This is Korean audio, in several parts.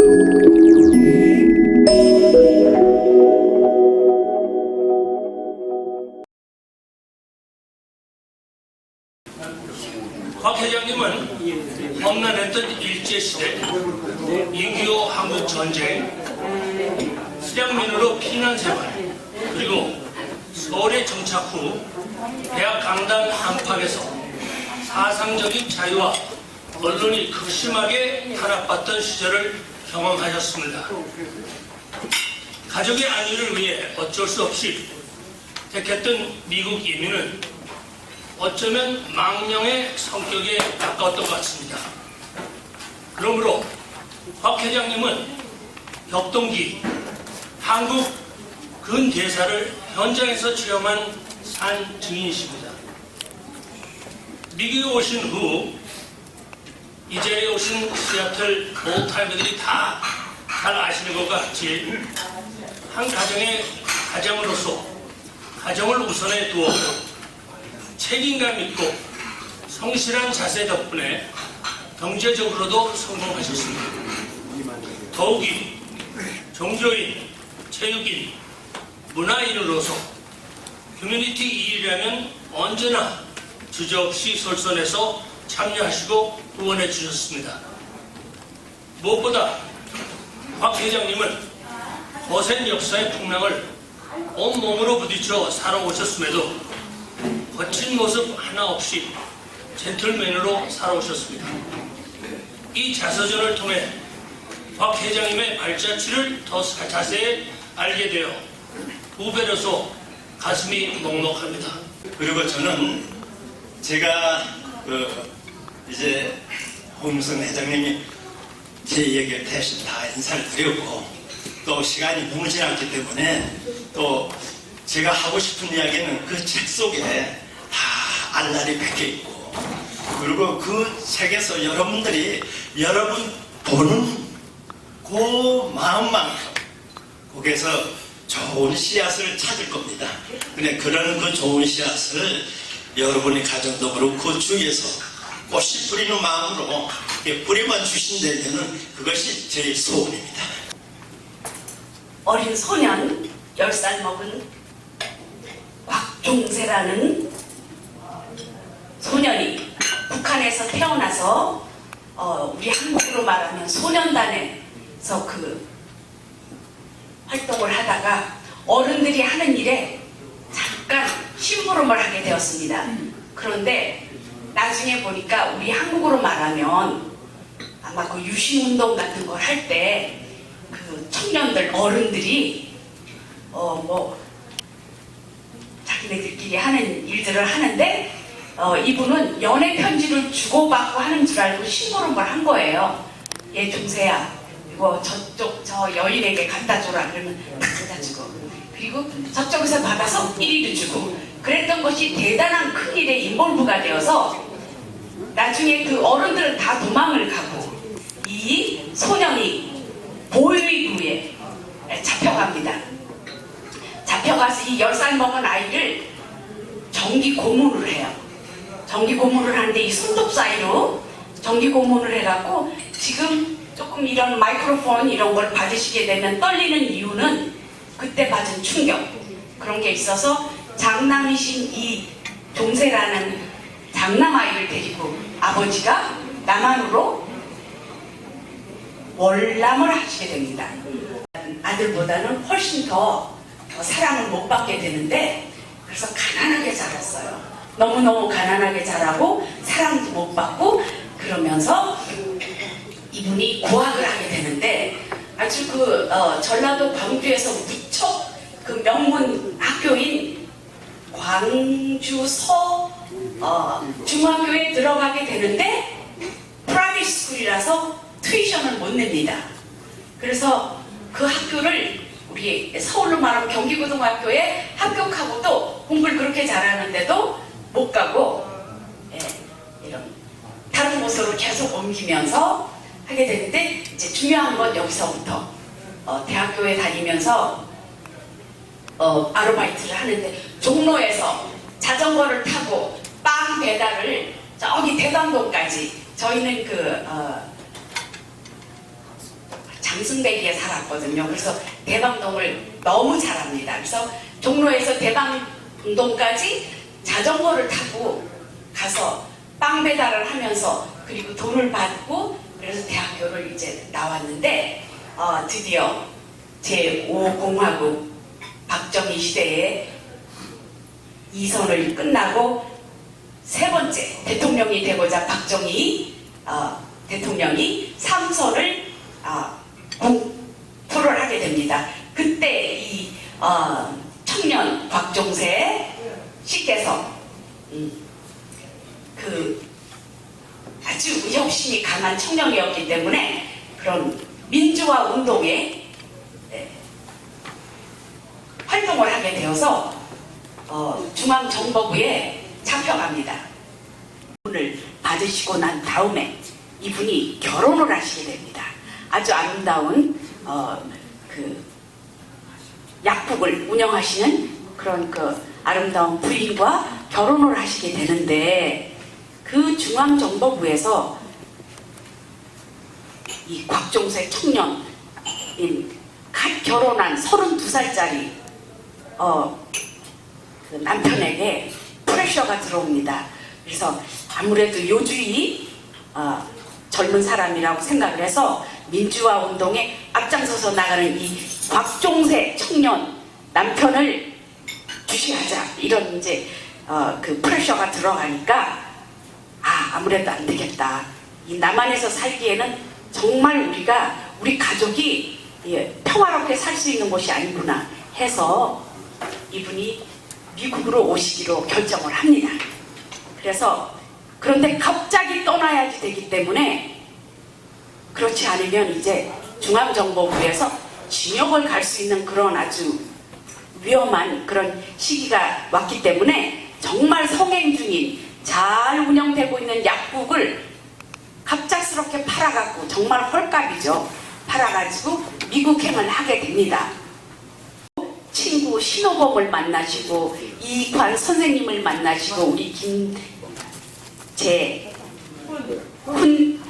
곽 회장님은 험난했던 일제시대, 6.25 한국전쟁, 수량민으로 피난생활, 그리고 서울에 정착 후 대학 강당 안팎에서 사상적인 자유와 언론이 극심하게 탄압받던 시절을 경험하셨습니다. 가족의 안위를 위해 어쩔 수 없이 택했던 미국 이민은 어쩌면 망령의 성격에 가까웠던 것 같습니다. 그러므로 곽 회장님은 격동기 한국 근대사를 현장에서 체험한 산 증인이십니다. 미국에 오신 후 이 자리에 오신 시애틀 올타이머들이 다 잘 아시는 것 같이 한 가정의 가장으로서 가정을 우선에 두었고 책임감 있고 성실한 자세 덕분에 경제적으로도 성공하셨습니다. 더욱이 종교인, 체육인, 문화인으로서 커뮤니티 일이라면 언제나 주저없이 솔선해서 참여하시고 후원해 주셨습니다. 무엇보다 곽 회장님은 거센 역사의 풍랑을 온몸으로 부딪혀 살아오셨음에도 거친 모습 하나 없이 젠틀맨으로 살아오셨습니다. 이 자서전을 통해 곽 회장님의 발자취를 더 자세히 알게 되어 후배로서 가슴이 먹먹합니다. 그리고 저는 제가 이제 홍무성 회장님이 제 얘기를 대신 다 인사를 드렸고 또 시간이 너무 지났기 때문에 또 제가 하고 싶은 이야기는 그 책 속에 다 알날이 박혀 있고 그리고 그 책에서 여러분들이 여러분 보는 그 마음만큼 거기에서 좋은 씨앗을 찾을 겁니다. 근데 그런 그 좋은 씨앗을 여러분의 가정도 그렇고 주위에서 꽃이 뿌리는 마음으로 뿌리만 주신다면 그것이 제 소원입니다. 어린 소년 10살 먹은 곽종세라는 소년이 북한에서 태어나서 우리 한국으로 말하면 소년단에서 그 활동을 하다가 어른들이 하는 일에 잠깐 심부름을 하게 되었습니다. 그런데 나중에 보니까 우리 한국으로 말하면 아마 그 유신운동 같은 걸 할 때 그 청년들 어른들이 뭐 자기네들끼리 하는 일들을 하는데 이분은 연애 편지를 주고받고 하는 줄 알고 심부름을 한 거예요. 얘 종세야 이거 저쪽 저 여인에게 갖다 줘라. 그러면 다 갖다 주고 그리고 저쪽에서 받아서 이리도 주고 그랬던 것이 대단한 큰 일에 인볼브가 되어서 나중에 그 어른들은 다 도망을 가고 이 소년이 보위부에 잡혀갑니다. 잡혀가서 이 10살 먹은 아이를 정기 고문을 해요. 정기 고문을 하는데 이 손톱 사이로 정기 고문을 해갖고 지금 조금 이런 마이크로폰 이런 걸 받으시게 되면 떨리는 이유는 그때 받은 충격 그런 게 있어서 장남이신 이 종세라는 장남아이를 데리고 아버지가 남한으로 월남을 하시게 됩니다. 아들보다는 훨씬 더 사랑을 못 받게 되는데 그래서 가난하게 자랐어요. 너무너무 가난하게 자라고 사랑도 못 받고 그러면서 이분이 고학을 하게 되는데 아주 전라도 광주에서 무척 그 명문 학교인 광주서 중학교에 들어가게 되는데 프라이빗 스쿨이라서 튜이션을 못 냅니다. 그래서 그 학교를 우리 서울로 말하면 경기고등학교에 합격하고도 공부를 그렇게 잘하는데도 못 가고 이런 다른 곳으로 계속 옮기면서 하게 되는데 이제 중요한 건 여기서부터 대학교에 다니면서 아르바이트를 하는데 종로에서 자전거를 타고 빵 배달을 저기 대방동까지 저희는 장승배기에 살았거든요. 그래서 대방동을 너무 잘 압니다. 그래서 종로에서 대방동까지 자전거를 타고 가서 빵 배달을 하면서 그리고 돈을 받고 그래서 대학교를 이제 나왔는데 드디어 제5공화국 박정희 시대에 2선을 끝나고 세 번째 대통령이 되고자 박정희 대통령이 3선을 공포를 하게 됩니다. 그때 이 청년 곽종세 씨께서 그 아주 혁신이 강한 청년이었기 때문에 그런 민주화 운동에 활동을 하게 되어서 중앙정보부에 잡혀갑니다. 이분을 받으시고 난 다음에 이분이 결혼을 하시게 됩니다. 아주 아름다운 그 약국을 운영하시는 그런 그 아름다운 부인과 결혼을 하시게 되는데 그 중앙정보부에서 이 곽종세 청년인 갓 결혼한 32살짜리 그 남편에게 프레셔가 들어옵니다. 그래서 아무래도 요주의 젊은 사람이라고 생각을 해서 민주화 운동에 앞장서서 나가는 이 곽종세 청년 남편을 주시하자 이런 이제 그 프레셔가 들어가니까 아무래도 안 되겠다. 이 남한에서 살기에는 정말 우리 가족이 평화롭게 살 수 있는 곳이 아니구나 해서 이분이 미국으로 오시기로 결정을 합니다. 그래서 그런데 갑자기 떠나야지 되기 때문에 그렇지 않으면 이제 중앙정보부에서 징역을 갈 수 있는 그런 아주 위험한 그런 시기가 왔기 때문에 정말 성행 중인 잘 운영되고 있는 약국을 갑작스럽게 팔아갖고 정말 헐값이죠. 팔아가지고 미국행을 하게 됩니다. 친구 신호범을 만나시고 이관 선생님을 만나시고 우리 김재훈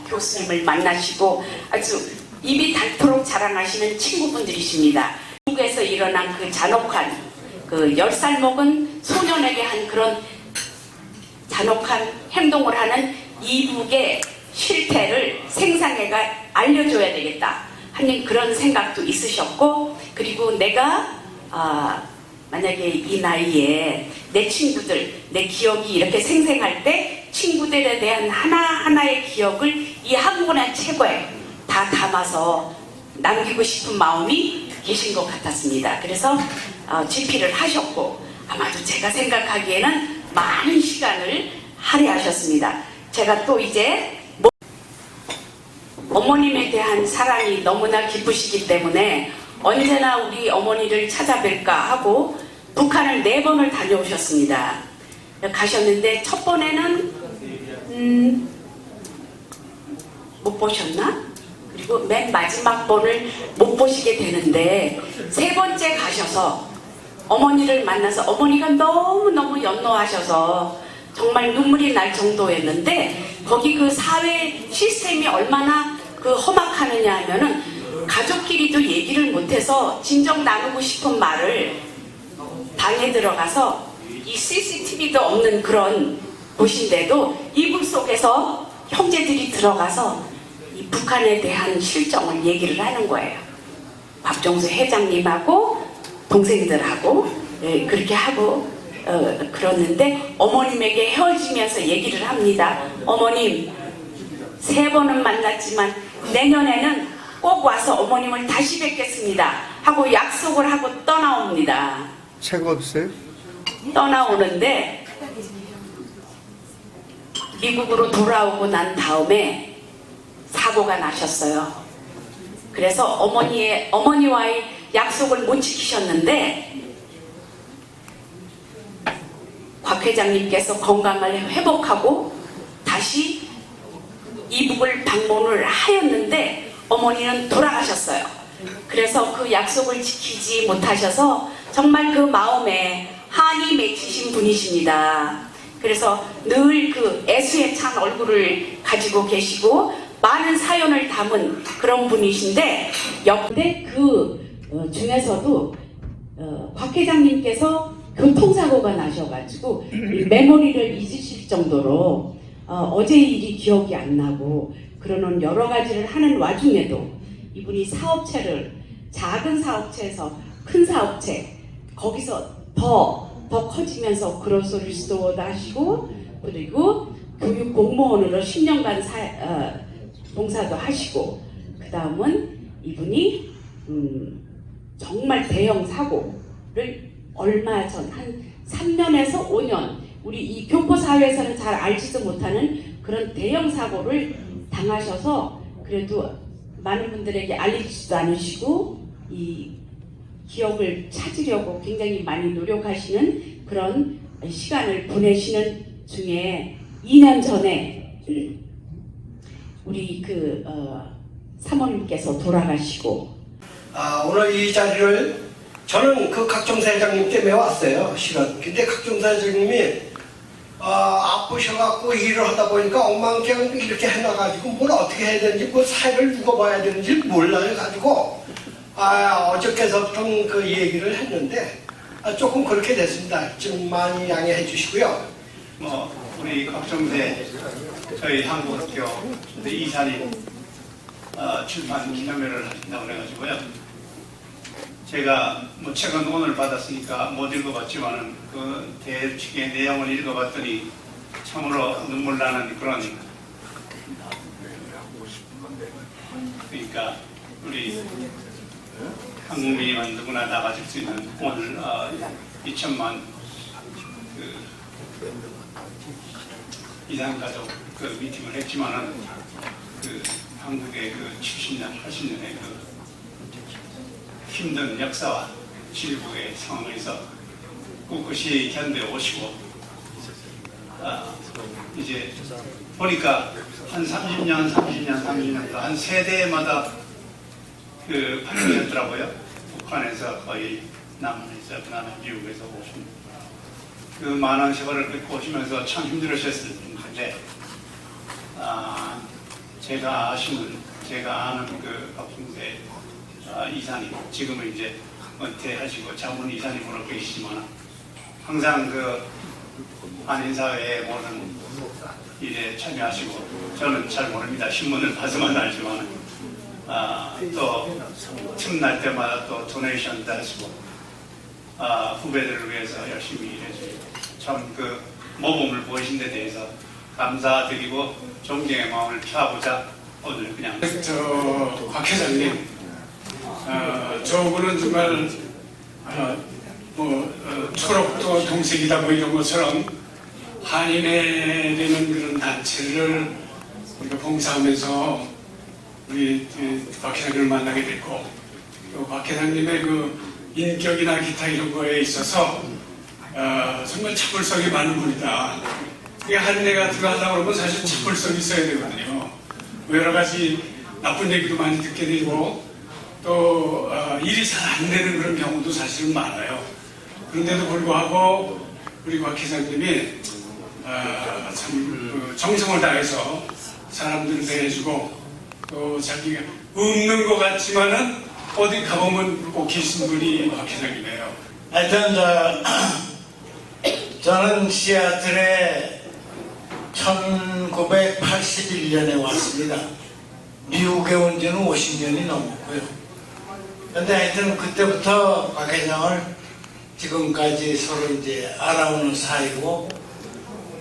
교수님을 만나시고 아주 입이 닳도록 자랑하시는 친구분들이십니다. 미국에서 일어난 그 잔혹한 그 10살 먹은 소년에게 한 그런 잔혹한 행동을 하는 이북의 실태를 생상회가 알려줘야 되겠다 하는 그런 생각도 있으셨고 그리고 내가 만약에 이 나이에 내 친구들, 내 기억이 이렇게 생생할 때 친구들에 대한 하나하나의 기억을 이 한 권의 책에 다 담아서 남기고 싶은 마음이 계신 것 같았습니다. 그래서 집필을 하셨고 아마도 제가 생각하기에는 많은 시간을 할애하셨습니다. 제가 또 이제 어머님에 대한 사랑이 너무나 깊으시기 때문에 언제나 우리 어머니를 찾아뵐까 하고 북한을 4번을 다녀오셨습니다. 가셨는데 첫 번에는 못 보셨나? 그리고 맨 마지막 번을 못 보시게 되는데 3번째 가셔서 어머니를 만나서 어머니가 너무너무 연노하셔서 정말 눈물이 날 정도였는데 거기 그 사회 시스템이 얼마나 그 험악하느냐 하면은 가족끼리도 얘기를 못해서 진정 나누고 싶은 말을 방에 들어가서 이 CCTV도 없는 그런 곳인데도 이불 속에서 형제들이 들어가서 이 북한에 대한 실정을 얘기를 하는 거예요. 곽종세 회장님하고 동생들하고 그렇게 하고 그러는데 어머님에게 헤어지면서 얘기를 합니다. 어머님 3번은 만났지만 내년에는 꼭 와서 어머님을 다시 뵙겠습니다 하고 약속을 하고 떠나옵니다. 책 없어요? 떠나오는데 미국으로 돌아오고 난 다음에 사고가 나셨어요. 그래서 어머니와의 약속을 못 지키셨는데 곽 회장님께서 건강을 회복하고 다시 이북을 방문을 하였는데 어머니는 돌아가셨어요. 그래서 그 약속을 지키지 못하셔서 정말 그 마음에 한이 맺히신 분이십니다. 그래서 늘 그 애수에 찬 얼굴을 가지고 계시고 많은 사연을 담은 그런 분이신데 옆에 중에서도 곽 회장님께서 교통사고가 나셔가지고 이 메모리를 잊으실 정도로 어제 일이 기억이 안 나고 그러는 여러 가지를 하는 와중에도 이분이 사업체를 작은 사업체에서 큰 사업체 거기서 더 커지면서 그로서리 스토어도 하시고 그리고 교육 공무원으로 10년간 봉사도 하시고 그 다음은 이분이 정말 대형 사고를 얼마 전 한 3년에서 5년 우리 이 교포사회에서는 잘 알지도 못하는 그런 대형 사고를 당하셔서 그래도 많은 분들에게 알리지도 않으시고 이 기억을 찾으려고 굉장히 많이 노력하시는 그런 시간을 보내시는 중에 2년 전에 우리 사모님께서 돌아가시고 오늘 이 자리를 저는 그 각종사 회장님 때문에 왔어요. 실은. 근데 각종사 회장님이 아프셔갖고 일을 하다 보니까 엉망경 이렇게 해놔가지고 뭘 어떻게 해야 되는지 뭐 사회를 누가 봐야 되는지 몰라요 가지고 어저께서부터 그 얘기를 했는데 조금 그렇게 됐습니다. 좀 많이 양해해 주시고요. 우리 각종대 저희 한국학교 이사님 출판 기념회를 하신다고 그래가지고요. 제가 책은 오늘 받았으니까 못 읽어봤지만은 그 대충의 내용을 읽어봤더니 참으로 눈물 나는 그런 그러니까 우리 한국민이면 누구나 나가질 수 있는 오늘 2천만 이산 가족 미팅을 했지만은 한국의 70년, 80년의 힘든 역사와 질국의 상황에서 꿋꿋이 견뎌오시고 이제 보니까 한 30년 또 한 세대마다 발표했더라고요. 북한에서 거의 남한에서 그다음에 미국에서 오신 그 많은 세월을 겪고 오시면서 참 힘들으셨을 텐데 제가 아는 박충세 이사님 지금은 이제 은퇴하시고 자문 이사님으로 계시지만 항상 한인사회의 모든 일에 참여하시고 저는 잘 모릅니다. 신문을 봐서만 알지만 또 틈날 때마다 또 도네이션도 하시고 후배들을 위해서 열심히 일해주시고 참 모범을 보이신 데 대해서 감사드리고 존경의 마음을 표하고자 오늘 그냥 곽 회장님 저분은 정말 초록도 동색이다 뭐 이런 것처럼 한인회 되는 그런 단체를 우리가 봉사하면서 우리 곽 회장님을 만나게 됐고 또 곽 회장님의 인격이나 기타 이런 거에 있어서 정말 참을성이 많은 분이다. 한인회 같은 거 하려고 그러면 사실 참을성이 있어야 되거든요. 여러 가지 나쁜 얘기도 많이 듣게 되고 또 일이 잘 안 되는 그런 경우도 사실은 많아요. 그런데도 불구하고 우리 곽 회장님이 참 정성을 다해서 사람들을 대해주고 또 자기가 없는 것 같지만은 어디 가보면 꼭 계신 분이 곽 회장님이에요. 하여튼 저는 시애틀에 1981년에 왔습니다. 미국에 온 지는 50년이 넘었고요. 근데 하여튼 그때부터 곽 회장을 지금까지 서로 이제 알아오는 사이고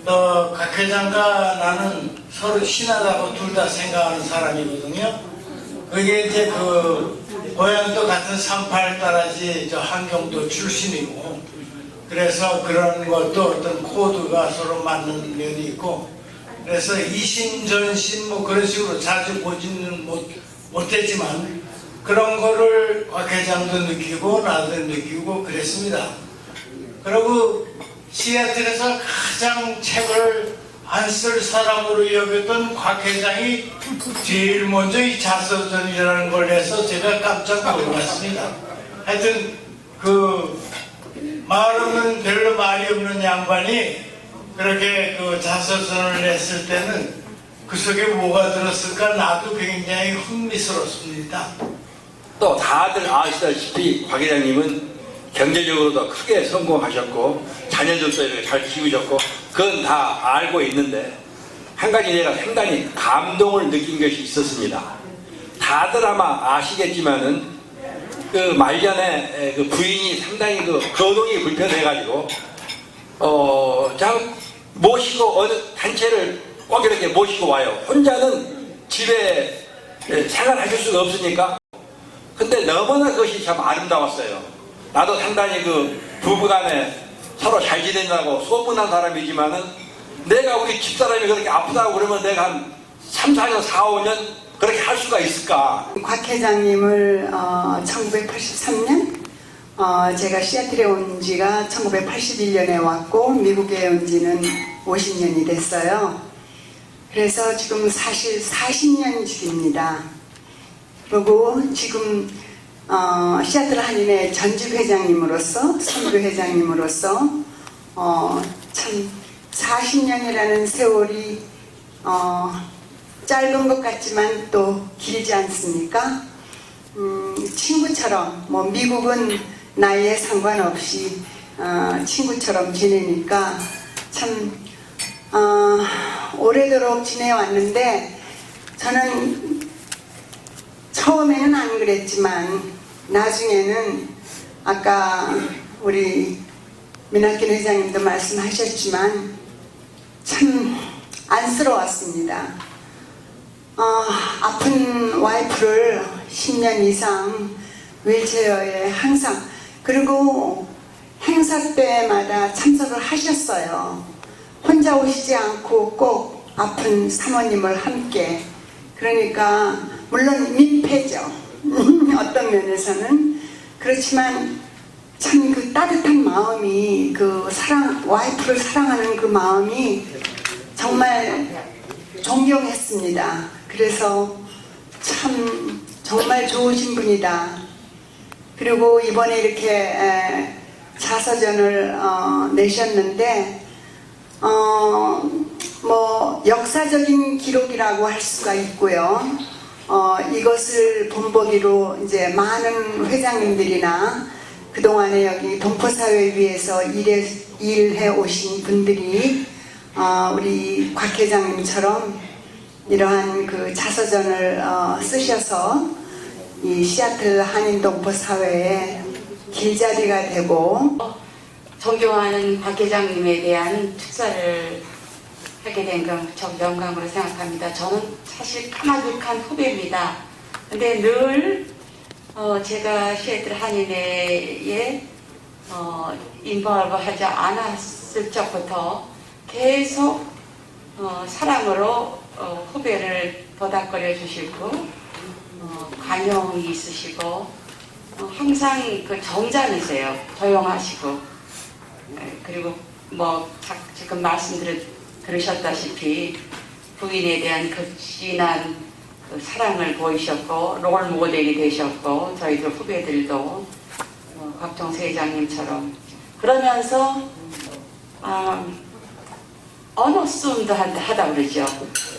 또 곽 회장과 나는 서로 친하다고 둘 다 생각하는 사람이거든요. 그게 이제 고향도 같은 38 따라지 한경도 출신이고 그래서 그런 것도 어떤 코드가 서로 맞는 면이 있고 그래서 이심전심 뭐 그런 식으로 자주 보지는 못했지만 그런 거를 곽 회장도 느끼고 나도 느끼고 그랬습니다. 그리고 시애틀에서 가장 책을 안 쓸 사람으로 여겼던 곽 회장이 제일 먼저 이 자서전이라는 걸 해서 제가 깜짝 놀랐습니다. 하여튼 말 없는 별로 말이 없는 양반이 그렇게 자서전을 냈을 때는 그 속에 뭐가 들었을까 나도 굉장히 흥미스럽습니다. 또 다들 아시다시피 곽 회장님은 경제적으로도 크게 성공하셨고 자녀들도 이렇게 잘 키우셨고 그건 다 알고 있는데 한 가지 내가 상당히 감동을 느낀 것이 있었습니다. 다들 아마 아시겠지만은 그 말년에 그 부인이 상당히 그 거동이 불편해가지고 참 모시고 어느 단체를 꼭 이렇게 모시고 와요. 혼자는 집에 생활하실 수가 없으니까. 근데 너무나 그것이 참 아름다웠어요. 나도 상당히 그 부부간에 서로 잘 지낸다고 소문난 사람이지만은 내가 우리 집사람이 그렇게 아프다고 그러면 내가 한 3, 4년, 4, 5년 그렇게 할 수가 있을까? 곽 회장님을 1983년 제가 시애틀에 온 지가 1981년에 왔고 미국에 온 지는 50년이 됐어요. 그래서 지금 사실 40년씩입니다. 그리고 지금 시애틀 한인의 전직 회장님으로서 선교 회장님으로서 참 40년이라는 세월이 짧은 것 같지만 또 길지 않습니까? 친구처럼 뭐 미국은 나이에 상관없이 친구처럼 지내니까 참 오래도록 지내왔는데 저는 처음에는 안 그랬지만 나중에는 아까 우리 민학균 회장님도 말씀하셨지만 참 안쓰러웠습니다. 아픈 와이프를 10년 이상 휠체어에 항상 그리고 행사 때마다 참석을 하셨어요. 혼자 오시지 않고 꼭 아픈 사모님을 함께 그러니까 물론 민폐죠. 어떤 면에서는 그렇지만 참 그 따뜻한 마음이 그 와이프를 사랑하는 그 마음이 정말 존경했습니다. 그래서 참 정말 좋으신 분이다. 그리고 이번에 이렇게 자서전을 내셨는데 뭐 역사적인 기록이라고 할 수가 있고요. 이것을 본보기로 이제 많은 회장님들이나 그동안에 여기 동포사회위에서 일해 오신 분들이 우리 곽 회장님처럼 이러한 그 자서전을 쓰셔서 이 시애틀 한인 동포 사회에 길자리가 되고 존경하는 곽 회장님에 대한 축사를 하게 된 건 영광으로 생각합니다. 저는 사실 까마득한 후배입니다. 근데 늘 제가 시애틀 한인회에 인벌브 하지 않았을 적부터 계속 사랑으로 후배를 보답거려 주시고 관용이 있으시고 항상 그 정장이세요. 조용하시고 그리고 뭐 지금 들으셨다시피 부인에 대한 극진한 그 사랑을 보이셨고 롤 모델이 되셨고 저희들 후배들도 곽종세 회장님처럼 그러면서 언어스움도 하다 그러죠.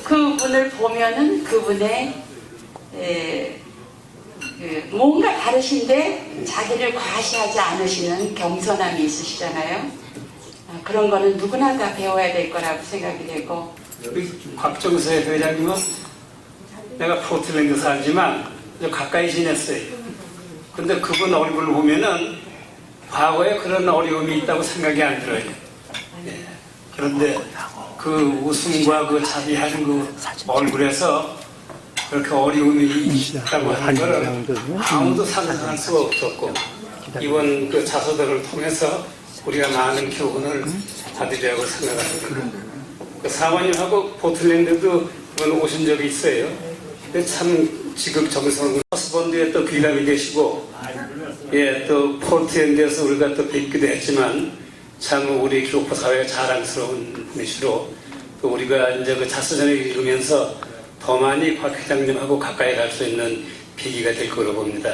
그분을 보면은 그분의 뭔가 다르신데 자기를 과시하지 않으시는 겸손함이 있으시잖아요. 그런 거는 누구나 다 배워야 될 거라고 생각이 되고 곽종세 회장님은 내가 포틀랜드 살지만 가까이 지냈어요. 근데 그분 얼굴을 보면은 과거에 그런 어려움이 있다고 생각이 안 들어요. 예. 그런데 그 웃음과 그 자비하는 그 얼굴에서 그렇게 어려움이 있다고 하는 것을 아무도 상상할 수가 없었고 이번 그 자서전을 통해서 우리가 많은 교훈을 받으려고 생각합니다. 그 사모님하고 포틀랜드도 오신 적이 있어요. 근데 참 지극정성으로 허스번드에 또 귀감이 되시고 또 포트랜드에서 우리가 또 뵙기도 했지만 참 우리 교포 사회의 자랑스러운 분이시로 또 우리가 이제 그 자서전을 읽으면서 더 많이 곽 회장님하고 가까이 갈 수 있는 계기가 될 거로 봅니다.